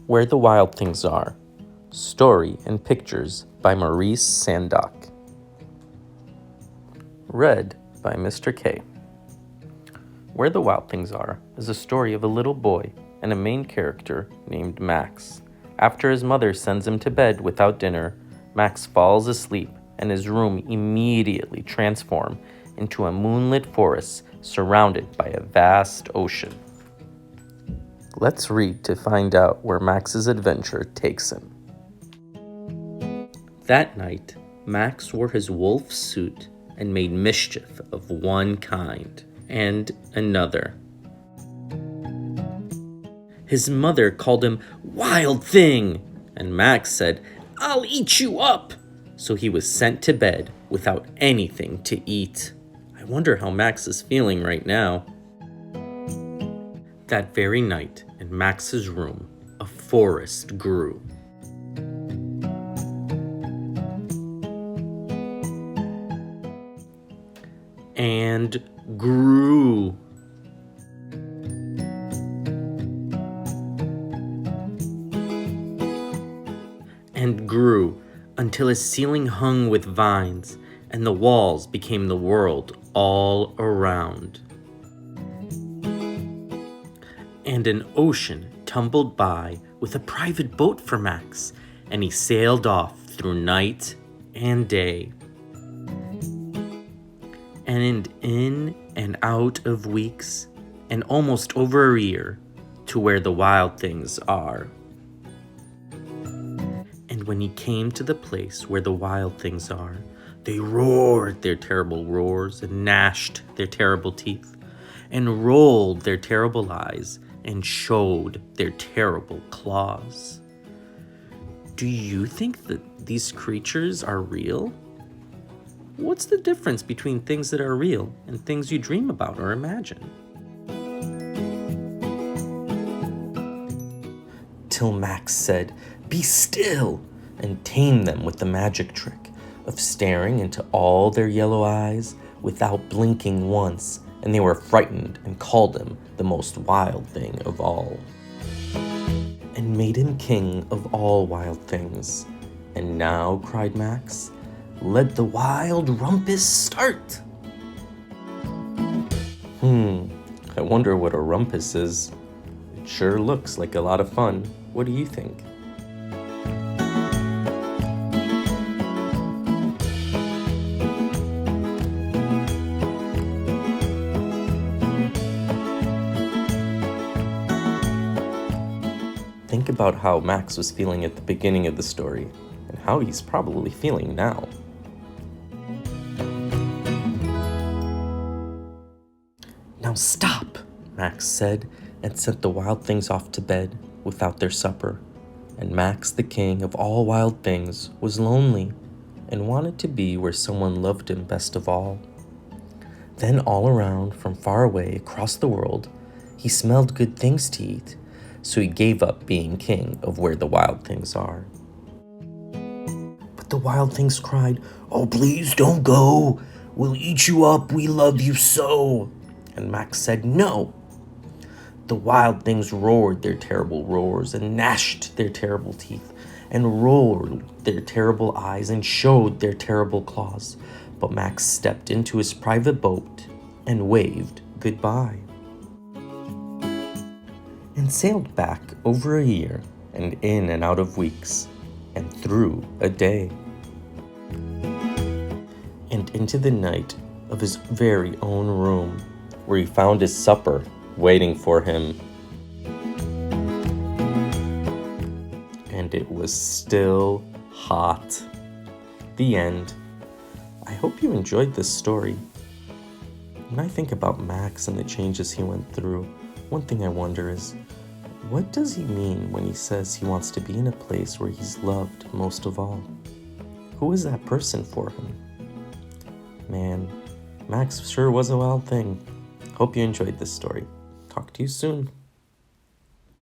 Where the Wild Things Are. Story and pictures by Maurice Sendak. Read by Mr. K. Where the Wild Things Are is a story of a little boy and a main character named Max. After his mother sends him to bed without dinner, Max falls asleep and his room immediately transforms into a moonlit forest surrounded by a vast ocean. Let's read to find out where Max's adventure takes him. That night, Max wore his wolf suit and made mischief of one kind and another. His mother called him Wild Thing, and Max said, "I'll eat you up!" So he was sent to bed without anything to eat. I wonder how Max is feeling right now. That very night, in Max's room, a forest grew. And grew. And grew until his ceiling hung with vines, and the walls became the world all around. And an ocean tumbled by with a private boat for Max, and he sailed off through night and day. And in and out of weeks, and almost over a year, to where the wild things are. And when he came to the place where the wild things are, they roared their terrible roars and gnashed their terrible teeth, and rolled their terrible eyes and showed their terrible claws. Do you think that these creatures are real? What's the difference between things that are real and things you dream about or imagine? Till Max said, "Be still," and tamed them with the magic trick of staring into all their yellow eyes without blinking once, and they were frightened and called him the most wild thing of all. And made him king of all wild things. And now, cried Max, let the wild rumpus start. I wonder what a rumpus is. It sure looks like a lot of fun. What do you think? Think about how Max was feeling at the beginning of the story, and how he's probably feeling now. Now stop, Max said, and sent the wild things off to bed without their supper. And Max, the king of all wild things, was lonely and wanted to be where someone loved him best of all. Then all around, from far away across the world, he smelled good things to eat, so he gave up being king of where the wild things are. But the wild things cried, "Oh, please don't go. We'll eat you up. We love you so." And Max said, "No." The wild things roared their terrible roars and gnashed their terrible teeth and rolled their terrible eyes and showed their terrible claws. But Max stepped into his private boat and waved goodbye. And sailed back over a year and in and out of weeks and through a day. And into the night of his very own room, where he found his supper waiting for him. And it was still hot. The end. I hope you enjoyed this story. When I think about Max and the changes he went through, one thing I wonder is, what does he mean when he says he wants to be in a place where he's loved most of all? Who is that person for him? Man, Max sure was a wild thing. Hope you enjoyed this story. Talk to you soon.